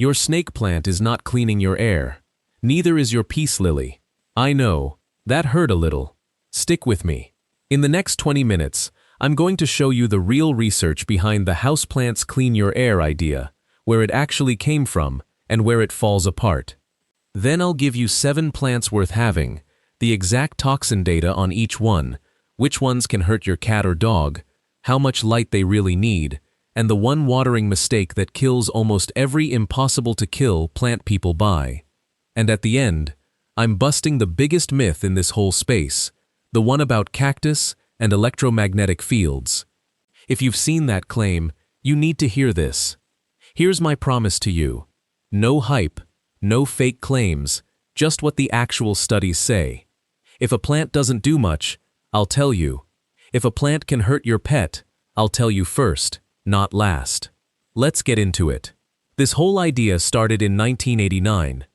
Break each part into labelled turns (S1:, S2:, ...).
S1: Your snake plant is not cleaning your air. Neither is your peace lily. I know, that hurt a little. Stick with me. In the next 20 minutes, I'm going to show you the real research behind the houseplants clean your air idea, where it actually came from, and where it falls apart. Then I'll give you 7 plants worth having, the exact toxin data on each one, which ones can hurt your cat or dog, how much light they really need, and the one watering mistake that kills almost every impossible-to-kill plant people buy. And at the end, I'm busting the biggest myth in this whole space, the one about cactus and electromagnetic fields. If you've seen that claim, you need to hear this. Here's my promise to you. No hype, no fake claims, just what the actual studies say. If a plant doesn't do much, I'll tell you. If a plant can hurt your pet, I'll tell you first, not last. Let's get into it. This whole idea started in 1989.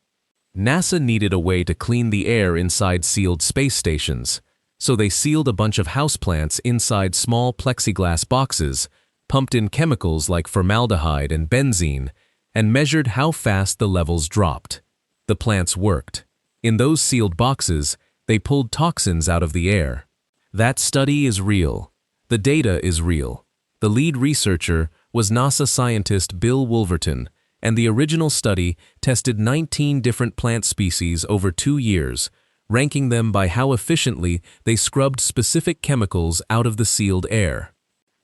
S1: NASA needed a way to clean the air inside sealed space stations, so they sealed a bunch of houseplants inside small plexiglass boxes, pumped in chemicals like formaldehyde and benzene, and measured how fast the levels dropped. The plants worked. In those sealed boxes, they pulled toxins out of the air. That study is real. The data is real. The lead researcher was NASA scientist Bill Wolverton, and the original study tested 19 different plant species over 2 years, ranking them by how efficiently they scrubbed specific chemicals out of the sealed air.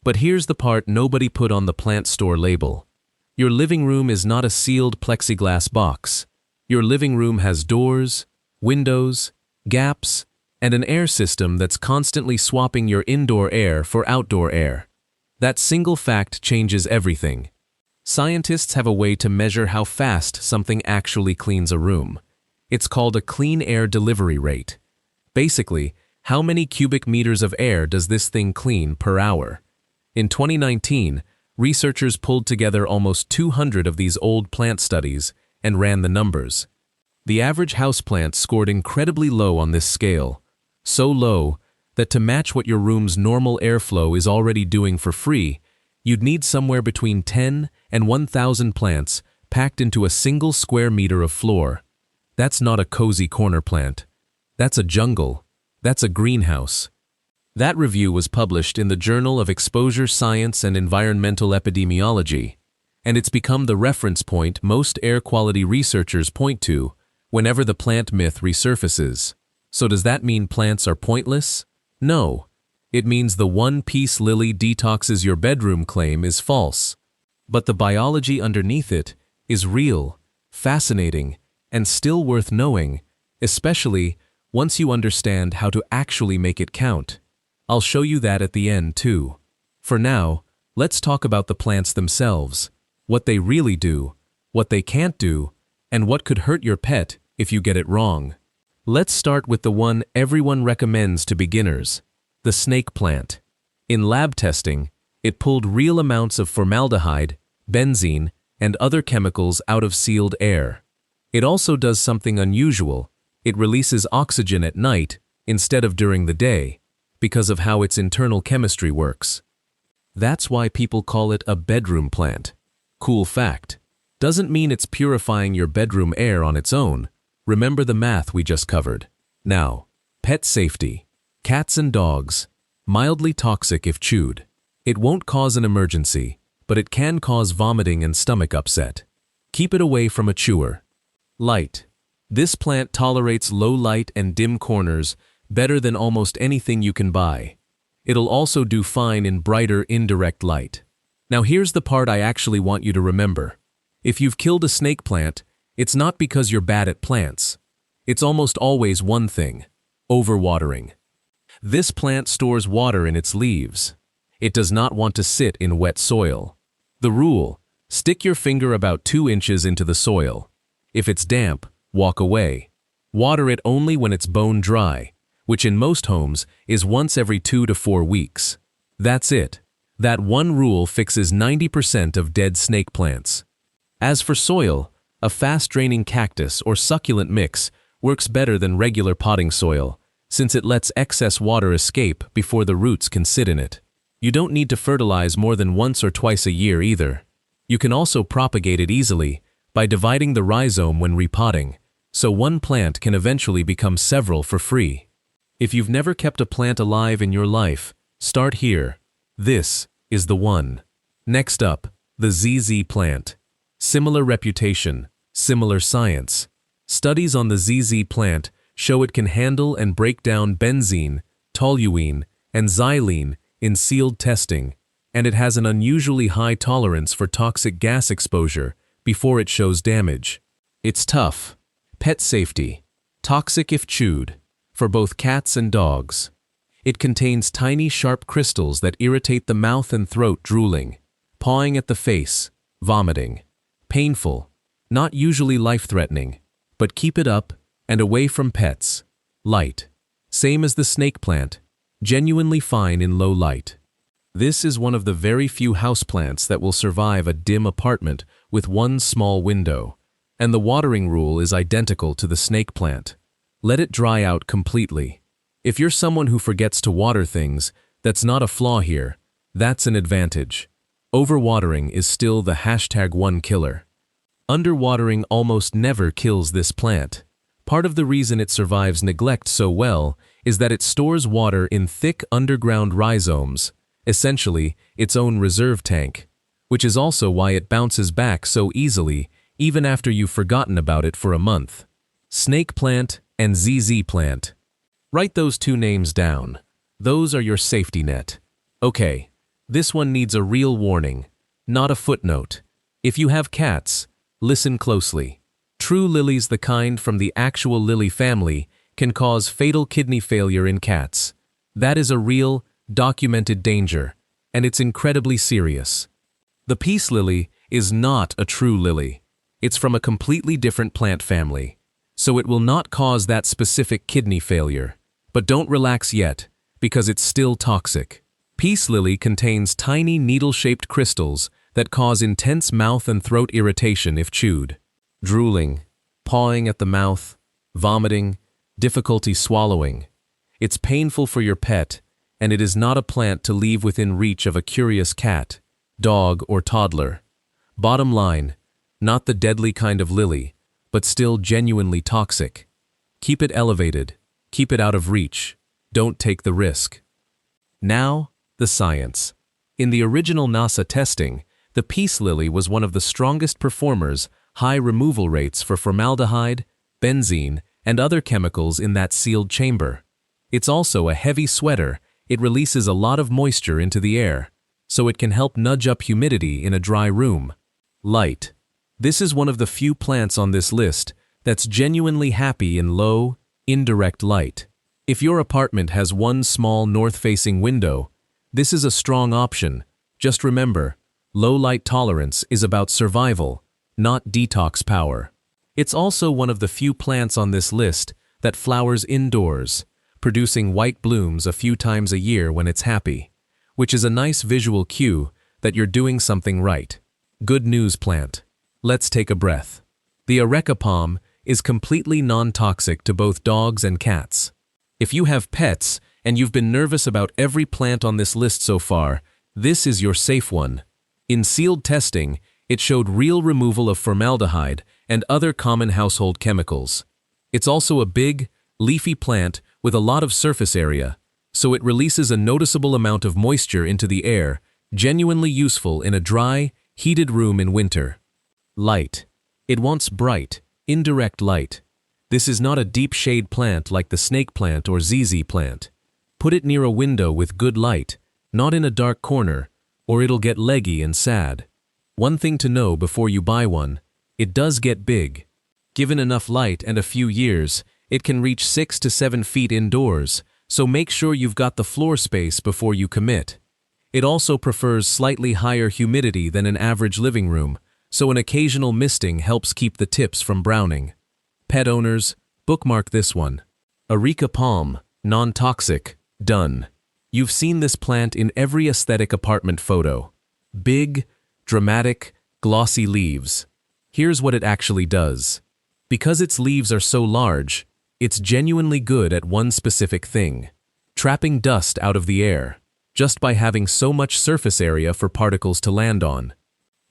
S1: But here's the part nobody put on the plant store label. Your living room is not a sealed plexiglass box. Your living room has doors, windows, gaps, and an air system that's constantly swapping your indoor air for outdoor air. That single fact changes everything. Scientists have a way to measure how fast something actually cleans a room. It's called a clean air delivery rate. Basically, how many cubic meters of air does this thing clean per hour? In 2019, researchers pulled together almost 200 of these old plant studies and ran the numbers. The average houseplant scored incredibly low on this scale, so low that to match what your room's normal airflow is already doing for free, you'd need somewhere between 10 and 1,000 plants packed into a single square meter of floor. That's not a cozy corner plant. That's a jungle. That's a greenhouse. That review was published in the Journal of Exposure Science and Environmental Epidemiology, and it's become the reference point most air quality researchers point to whenever the plant myth resurfaces. So does that mean plants are pointless? No. It means the one-piece lily detoxes your bedroom claim is false. But the biology underneath it is real, fascinating, and still worth knowing, especially once you understand how to actually make it count. I'll show you that at the end too. For now, let's talk about the plants themselves, what they really do, what they can't do, and what could hurt your pet if you get it wrong. Let's start with the one everyone recommends to beginners, the snake plant. In lab testing, it pulled real amounts of formaldehyde, benzene, and other chemicals out of sealed air. It also does something unusual. It releases oxygen at night instead of during the day, because of how its internal chemistry works. That's why people call it a bedroom plant. Cool fact. Doesn't mean it's purifying your bedroom air on its own. Remember the math we just covered. Now, pet safety. Cats and dogs. Mildly toxic if chewed. It won't cause an emergency, but it can cause vomiting and stomach upset. Keep it away from a chewer. Light. This plant tolerates low light and dim corners better than almost anything you can buy. It'll also do fine in brighter indirect light. Now here's the part I actually want you to remember. If you've killed a snake plant, it's not because you're bad at plants. It's almost always one thing: overwatering. This plant stores water in its leaves. It does not want to sit in wet soil. The rule: stick your finger about 2 inches into the soil. If it's damp, walk away. Water it only when it's bone dry, which in most homes is once every 2 to 4 weeks. That's it. That one rule fixes 90% of dead snake plants. As for soil, a fast-draining cactus or succulent mix works better than regular potting soil, since it lets excess water escape before the roots can sit in it. You don't need to fertilize more than once or twice a year either. You can also propagate it easily, by dividing the rhizome when repotting, so one plant can eventually become several for free. If you've never kept a plant alive in your life, start here. This is the one. Next up, the ZZ plant. Similar reputation, similar science. Studies on the ZZ plant show it can handle and break down benzene, toluene, and xylene in sealed testing, and it has an unusually high tolerance for toxic gas exposure before it shows damage. It's tough. Pet safety. Toxic if chewed, for both cats and dogs. It contains tiny sharp crystals that irritate the mouth and throat, drooling, pawing at the face, vomiting. Painful, not usually life-threatening, but keep it up and away from pets. Light. Same as the snake plant, genuinely fine in low light. This is one of the very few houseplants that will survive a dim apartment with one small window, and the watering rule is identical to the snake plant. Let it dry out completely. If you're someone who forgets to water things, that's not a flaw here, that's an advantage. Overwatering is still the #1 killer. Underwatering almost never kills this plant. Part of the reason it survives neglect so well is that it stores water in thick underground rhizomes, essentially its own reserve tank, which is also why it bounces back so easily even after you've forgotten about it for a month. Snake plant and ZZ plant. Write those two names down. Those are your safety net. Okay, this one needs a real warning, not a footnote. If you have cats, listen closely. True lilies, the kind from the actual lily family, can cause fatal kidney failure in cats. That is a real, documented danger, and it's incredibly serious. The peace lily is not a true lily. It's from a completely different plant family, so it will not cause that specific kidney failure. But don't relax yet, because it's still toxic. Peace lily contains tiny needle-shaped crystals that cause intense mouth and throat irritation if chewed. Drooling, pawing at the mouth, vomiting, difficulty swallowing. It's painful for your pet, and it is not a plant to leave within reach of a curious cat, dog, or toddler. Bottom line, not the deadly kind of lily, but still genuinely toxic. Keep it elevated, keep it out of reach, don't take the risk. Now, the science. In the original NASA testing, the peace lily was one of the strongest performers, high removal rates for formaldehyde, benzene, and other chemicals in that sealed chamber. It's also a heavy sweater. It releases a lot of moisture into the air, so it can help nudge up humidity in a dry room. Light. This is one of the few plants on this list that's genuinely happy in low, indirect light. If your apartment has one small north-facing window, this is a strong option. Just remember, low light tolerance is about survival, not detox power. It's also one of the few plants on this list that flowers indoors, producing white blooms a few times a year when it's happy, which is a nice visual cue that you're doing something right. Good news, plant. Let's take a breath. The areca palm is completely non-toxic to both dogs and cats. If you have pets and you've been nervous about every plant on this list so far, this is your safe one. In sealed testing, it showed real removal of formaldehyde and other common household chemicals. It's also a big, leafy plant with a lot of surface area, so it releases a noticeable amount of moisture into the air, genuinely useful in a dry, heated room in winter. Light. It wants bright, indirect light. This is not a deep shade plant like the snake plant or ZZ plant. Put it near a window with good light, not in a dark corner, or it'll get leggy and sad. One thing to know before you buy one, it does get big. Given enough light and a few years, it can reach 6 to 7 feet indoors, so make sure you've got the floor space before you commit. It also prefers slightly higher humidity than an average living room, so an occasional misting helps keep the tips from browning. Pet owners, bookmark this one. Areca palm, non-toxic, done. You've seen this plant in every aesthetic apartment photo. Big, dramatic, glossy leaves. Here's what it actually does. Because its leaves are so large, it's genuinely good at one specific thing: trapping dust out of the air, just by having so much surface area for particles to land on.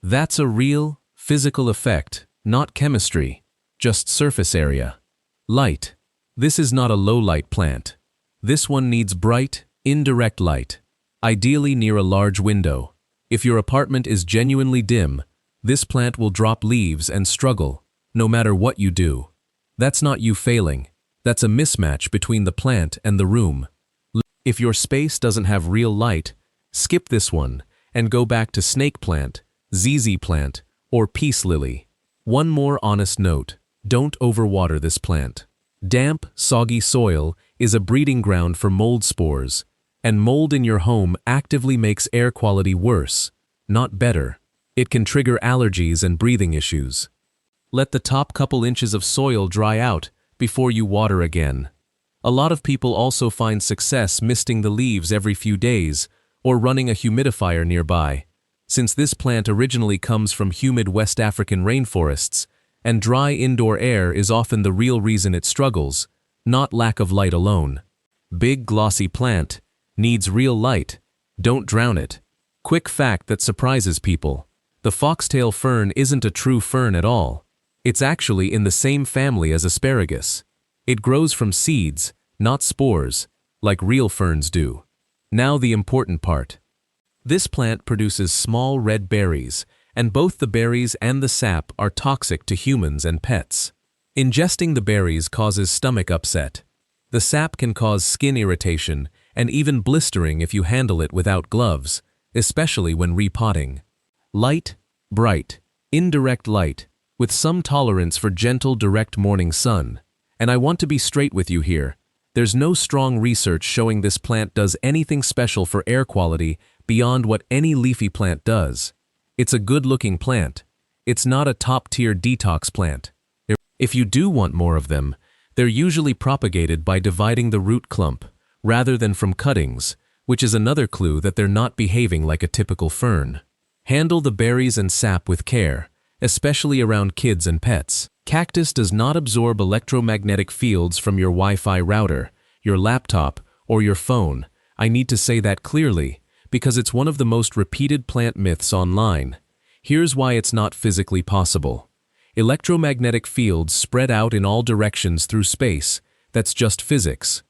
S1: That's a real, physical effect, Not chemistry, just surface area. Light. This is not a low-light plant. This one needs bright, indirect light, ideally near a large window. If your apartment is genuinely dim, this plant will drop leaves and struggle, no matter what you do. That's not you failing. That's a mismatch between the plant and the room. If your space doesn't have real light, skip this one and go back to snake plant, ZZ plant, or peace lily. One more honest note: don't overwater this plant. Damp, soggy soil is a breeding ground for mold spores, and mold in your home actively makes air quality worse, not better. It can trigger allergies and breathing issues. Let the top couple inches of soil dry out before you water again. A lot of people also find success misting the leaves every few days or running a humidifier nearby. Since this plant originally comes from humid West African rainforests, and dry indoor air is often the real reason it struggles, not lack of light alone. Big glossy plant needs real light. Don't drown it. Quick fact that surprises people: the foxtail fern isn't a true fern at all. It's actually in the same family as asparagus. It grows from seeds, not spores, like real ferns do. Now the important part. This plant produces small red berries, and both the berries and the sap are toxic to humans and pets. Ingesting the berries causes stomach upset. The sap can cause skin irritation and even blistering if you handle it without gloves, especially when repotting. Light, bright, indirect light, with some tolerance for gentle, direct morning sun. And I want to be straight with you here. There's no strong research showing this plant does anything special for air quality beyond what any leafy plant does. It's a good-looking plant. It's not a top-tier detox plant. If you do want more of them, they're usually propagated by dividing the root clump, rather than from cuttings, which is another clue that they're not behaving like a typical fern. Handle the berries and sap with care, especially around kids and pets. Cactus does not absorb electromagnetic fields from your Wi-Fi router, your laptop, or your phone. I need to say that clearly, because it's one of the most repeated plant myths online. Here's why it's not physically possible. Electromagnetic fields spread out in all directions through space. That's just physics.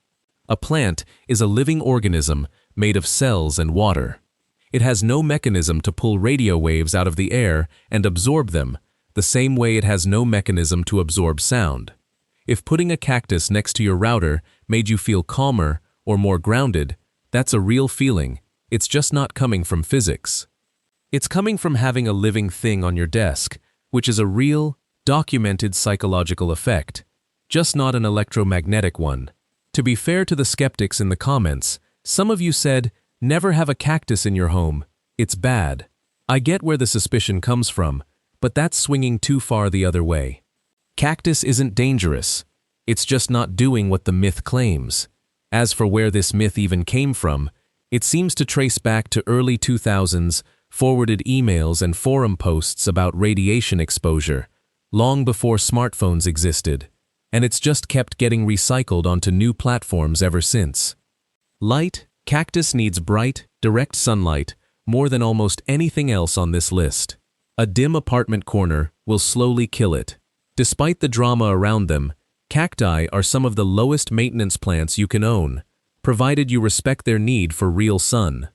S1: A plant is a living organism made of cells and water. It has no mechanism to pull radio waves out of the air and absorb them, the same way it has no mechanism to absorb sound. If putting a cactus next to your router made you feel calmer or more grounded, that's a real feeling. It's just not coming from physics. It's coming from having a living thing on your desk, which is a real, documented psychological effect, just not an electromagnetic one. To be fair to the skeptics in the comments, some of you said, "Never have a cactus in your home. It's bad." I get where the suspicion comes from, but that's swinging too far the other way. Cactus isn't dangerous. It's just not doing what the myth claims. As for where this myth even came from, it seems to trace back to early 2000s forwarded emails and forum posts about radiation exposure, long before smartphones existed, and it's just kept getting recycled onto new platforms ever since. Light. Cactus needs bright, direct sunlight more than almost anything else on this list. A dim apartment corner will slowly kill it. Despite the drama around them, cacti are some of the lowest maintenance plants you can own, provided you respect their need for real sun.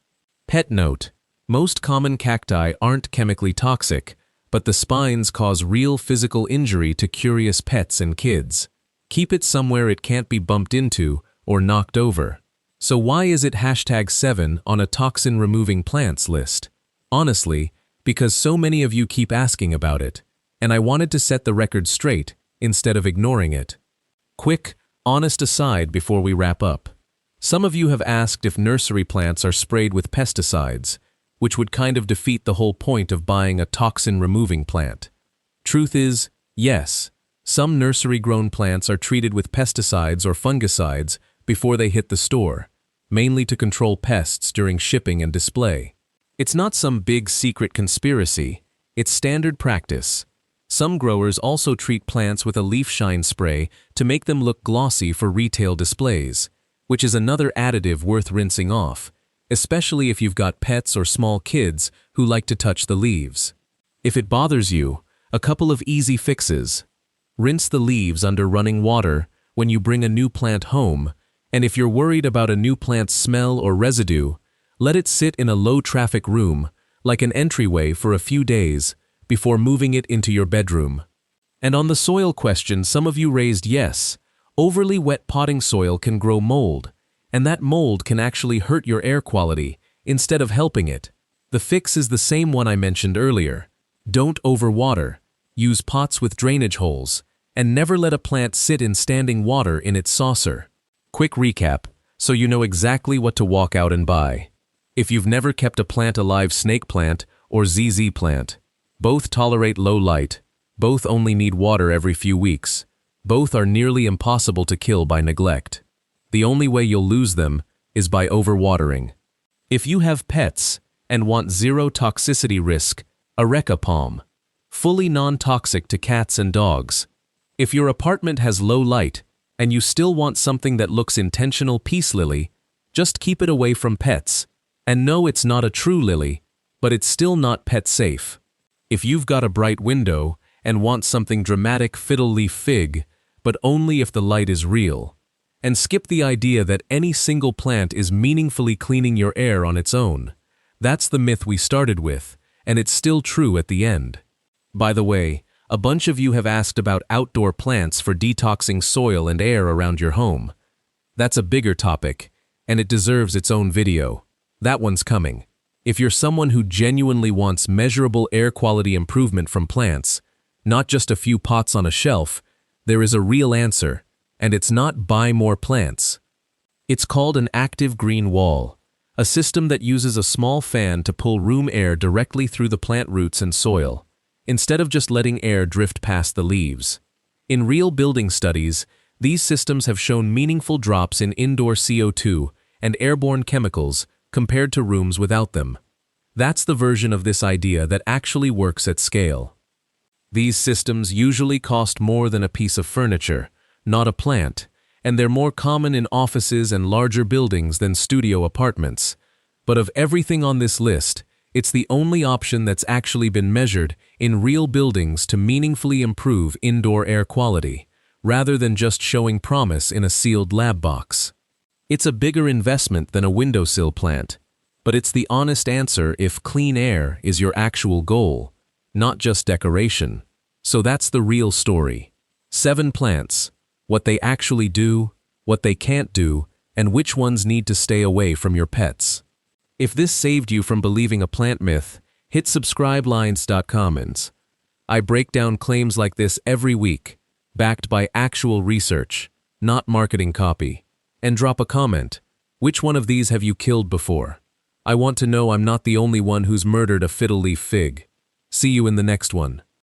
S1: Pet note: most common cacti aren't chemically toxic, but the spines cause real physical injury to curious pets and kids. Keep it somewhere it can't be bumped into or knocked over. So why is it #7 on a toxin removing plants list? Honestly, because so many of you keep asking about it, and I wanted to set the record straight instead of ignoring it. Quick, honest aside before we wrap up. Some of you have asked if nursery plants are sprayed with pesticides, which would kind of defeat the whole point of buying a toxin removing plant. Truth is, yes, some nursery-grown plants are treated with pesticides or fungicides before they hit the store, mainly to control pests during shipping and display. It's not some big secret conspiracy, it's standard practice. Some growers also treat plants with a leaf shine spray to make them look glossy for retail displays, which is another additive worth rinsing off, especially if you've got pets or small kids who like to touch the leaves. If it bothers you, A couple of easy fixes. Rinse the leaves under running water when you bring a new plant home, and if you're worried about a new plant's smell or residue, let it sit in a low-traffic room, like an entryway, for a few days before moving it into your bedroom. And on the soil question some of you raised, yes, overly wet potting soil can grow mold, and that mold can actually hurt your air quality instead of helping it. The fix is the same one I mentioned earlier. Don't overwater. Use pots with drainage holes, and never let a plant sit in standing water in its saucer. Quick recap, so you know exactly what to walk out and buy. If you've never kept a plant alive, snake plant or ZZ plant, both tolerate low light, both only need water every few weeks, both are nearly impossible to kill by neglect. The only way you'll lose them is by overwatering. If you have pets and want zero toxicity risk, Areca palm. Fully non-toxic to cats and dogs. If your apartment has low light and you still want something that looks intentional, peace lily, just keep it away from pets. And no, it's not a true lily, but it's still not pet safe. If you've got a bright window and want something dramatic, fiddle leaf fig, but only if the light is real. And skip the idea that any single plant is meaningfully cleaning your air on its own. That's the myth we started with, and it's still true at the end. By the way, a bunch of you have asked about outdoor plants for detoxing soil and air around your home. That's a bigger topic, and it deserves its own video. That one's coming. If you're someone who genuinely wants measurable air quality improvement from plants, not just a few pots on a shelf, there is a real answer, and it's not buy more plants. It's called an active green wall, a system that uses a small fan to pull room air directly through the plant roots and soil, instead of just letting air drift past the leaves. In real building studies, these systems have shown meaningful drops in indoor CO2 and airborne chemicals compared to rooms without them. That's the version of this idea that actually works at scale. These systems usually cost more than a piece of furniture, not a plant, and they're more common in offices and larger buildings than studio apartments. But of everything on this list, it's the only option that's actually been measured in real buildings to meaningfully improve indoor air quality, rather than just showing promise in a sealed lab box. It's a bigger investment than a windowsill plant, but it's the honest answer if clean air is your actual goal, not just decoration. So that's the real story. 7 plants, what they actually do, what they can't do, and which ones need to stay away from your pets. If this saved you from believing a plant myth, hit subscribe lines.comments. I break down claims like this every week, backed by actual research, not marketing copy. And drop a comment. Which one of these have you killed before? I want to know I'm not the only one who's murdered a fiddle leaf fig. See you in the next one.